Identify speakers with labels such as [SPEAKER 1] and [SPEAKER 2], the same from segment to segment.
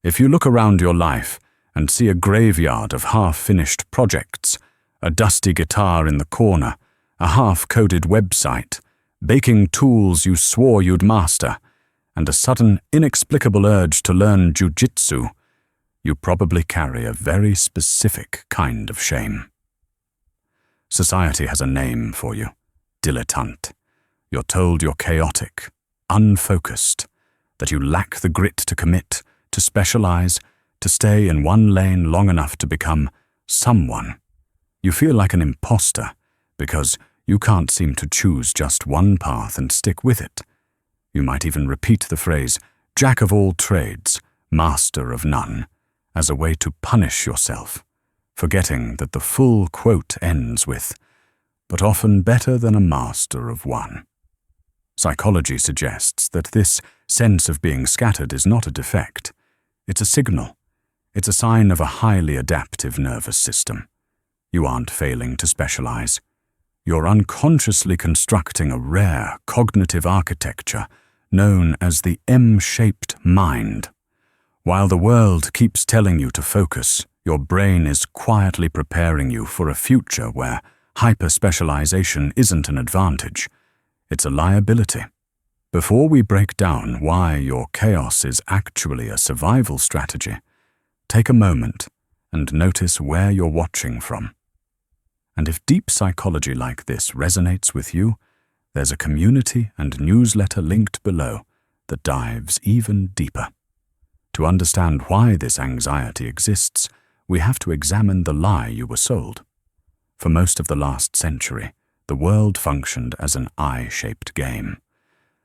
[SPEAKER 1] If you look around your life and see a graveyard of half-finished projects, a dusty guitar in the corner, a half-coded website, baking tools you swore you'd master, and a sudden, inexplicable urge to learn jujitsu, you probably carry a very specific kind of shame. Society has a name for you: dilettante. You're told you're chaotic, unfocused, that you lack the grit to commit, to specialize, to stay in one lane long enough to become someone. You feel like an imposter because you can't seem to choose just one path and stick with it. You might even repeat the phrase, "Jack of all trades, master of none," as a way to punish yourself, forgetting that the full quote ends with, "but often better than a master of one." Psychology suggests that this sense of being scattered is not a defect. It's a signal. It's a sign of a highly adaptive nervous system. You aren't failing to specialize. You're unconsciously constructing a rare cognitive architecture known as the M-shaped mind. While the world keeps telling you to focus, your brain is quietly preparing you for a future where hyper-specialization isn't an advantage. It's a liability. Before we break down why your chaos is actually a survival strategy, take a moment and notice where you're watching from. And if deep psychology like this resonates with you, there's a community and newsletter linked below that dives even deeper. To understand why this anxiety exists, we have to examine the lie you were sold. For most of the last century, the world functioned as an I-shaped game.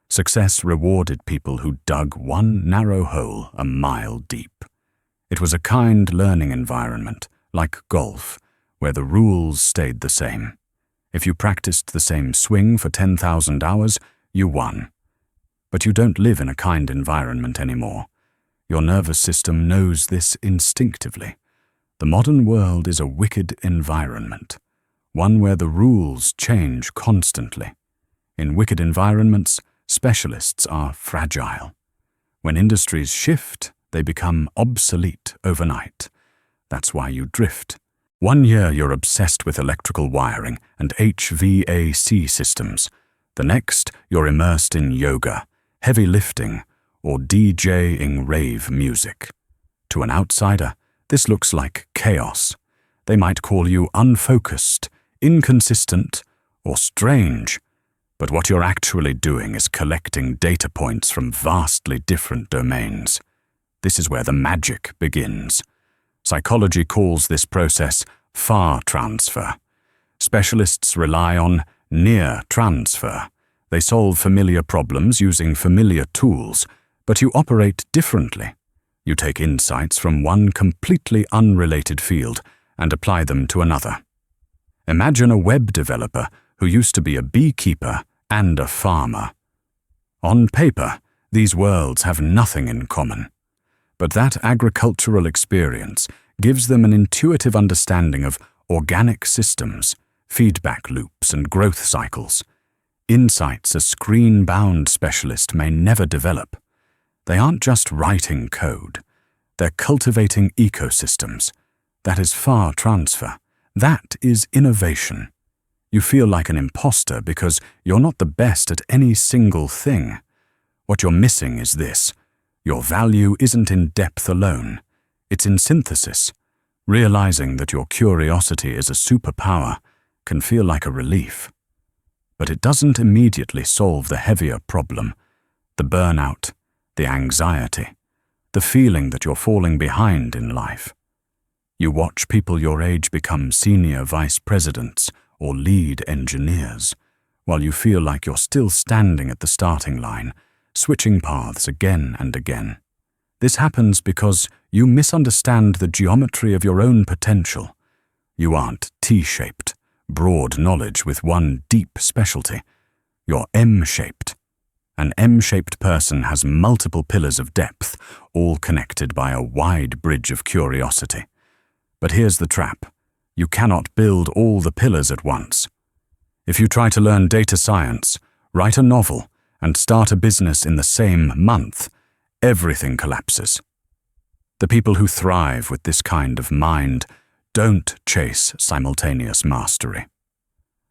[SPEAKER 1] Success rewarded people who dug one narrow hole a mile deep. It was a kind learning environment, like golf, where the rules stayed the same. If you practiced the same swing for 10,000 hours, you won. But you don't live in a kind environment anymore. Your nervous system knows this instinctively. The modern world is a wicked environment, one where the rules change constantly. In wicked environments, specialists are fragile. When industries shift, they become obsolete overnight. That's why you drift. One year you're obsessed with electrical wiring and HVAC systems. The next, you're immersed in yoga, heavy lifting, or DJing rave music. To an outsider, this looks like chaos. They might call you unfocused, inconsistent, or strange. But what you're actually doing is collecting data points from vastly different domains. This is where the magic begins. Psychology calls this process far transfer. Specialists rely on near transfer. They solve familiar problems using familiar tools, but you operate differently. You take insights from one completely unrelated field and apply them to another. Imagine a web developer who used to be a beekeeper and a farmer. On paper, these worlds have nothing in common. But that agricultural experience gives them an intuitive understanding of organic systems, feedback loops, and growth cycles. Insights a screen-bound specialist may never develop. They aren't just writing code. They're cultivating ecosystems. That is far transfer. That is innovation. You feel like an imposter because you're not the best at any single thing. What you're missing is this. Your value isn't in depth alone. It's in synthesis. Realizing that your curiosity is a superpower can feel like a relief. But it doesn't immediately solve the heavier problem, the burnout, the anxiety, the feeling that you're falling behind in life. You watch people your age become senior vice presidents or lead engineers, while you feel like you're still standing at the starting line, switching paths again and again. This happens because you misunderstand the geometry of your own potential. You aren't T-shaped, broad knowledge with one deep specialty. You're M-shaped. An M-shaped person has multiple pillars of depth, all connected by a wide bridge of curiosity. But here's the trap. You cannot build all the pillars at once. If you try to learn data science, write a novel, and start a business in the same month, everything collapses. The people who thrive with this kind of mind don't chase simultaneous mastery.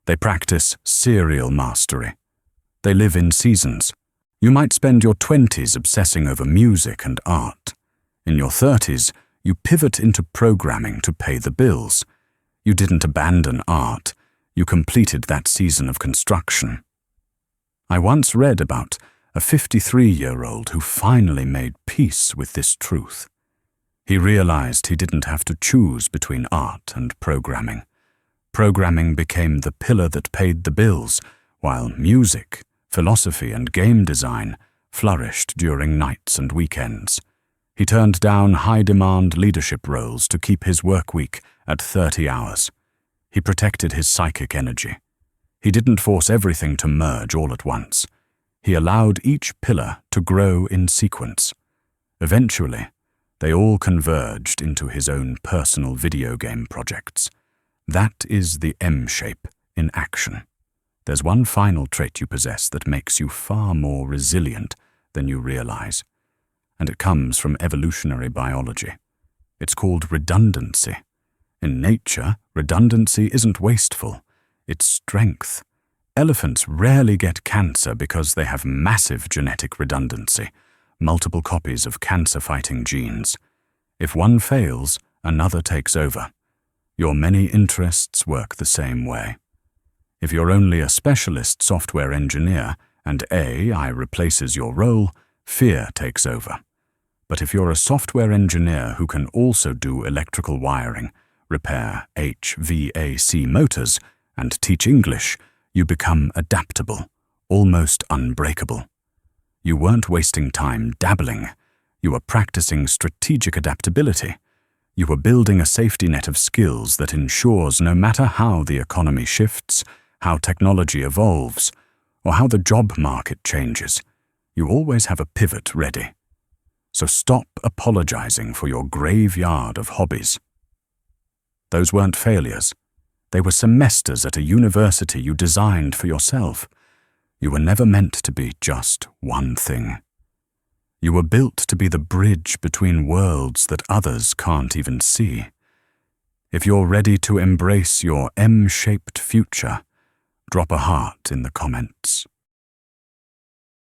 [SPEAKER 1] They practice serial mastery. They live in seasons. You might spend your 20s obsessing over music and art. In your 30s, you pivot into programming to pay the bills. You didn't abandon art. You completed that season of construction. I once read about a 53-year-old who finally made peace with this truth. He realized he didn't have to choose between art and programming. Programming became the pillar that paid the bills, while music, philosophy, and game design flourished during nights and weekends. He turned down high-demand leadership roles to keep his work week at 30 hours. He protected his psychic energy. He didn't force everything to merge all at once. He allowed each pillar to grow in sequence. Eventually, they all converged into his own personal video game projects. That is the M shape in action. There's one final trait you possess that makes you far more resilient than you realize, and it comes from evolutionary biology. It's called redundancy. In nature, redundancy isn't wasteful, it's strength. Elephants rarely get cancer because they have massive genetic redundancy, multiple copies of cancer-fighting genes. If one fails, another takes over. Your many interests work the same way. If you're only a specialist software engineer and AI replaces your role, fear takes over. But if you're a software engineer who can also do electrical wiring, repair HVAC motors, and teach English, you become adaptable, almost unbreakable. You weren't wasting time dabbling. You were practicing strategic adaptability. You were building a safety net of skills that ensures no matter how the economy shifts, how technology evolves, or how the job market changes, you always have a pivot ready. So stop apologizing for your graveyard of hobbies. Those weren't failures. They were semesters at a university you designed for yourself. You were never meant to be just one thing. You were built to be the bridge between worlds that others can't even see. If you're ready to embrace your M-shaped future, drop a heart in the comments.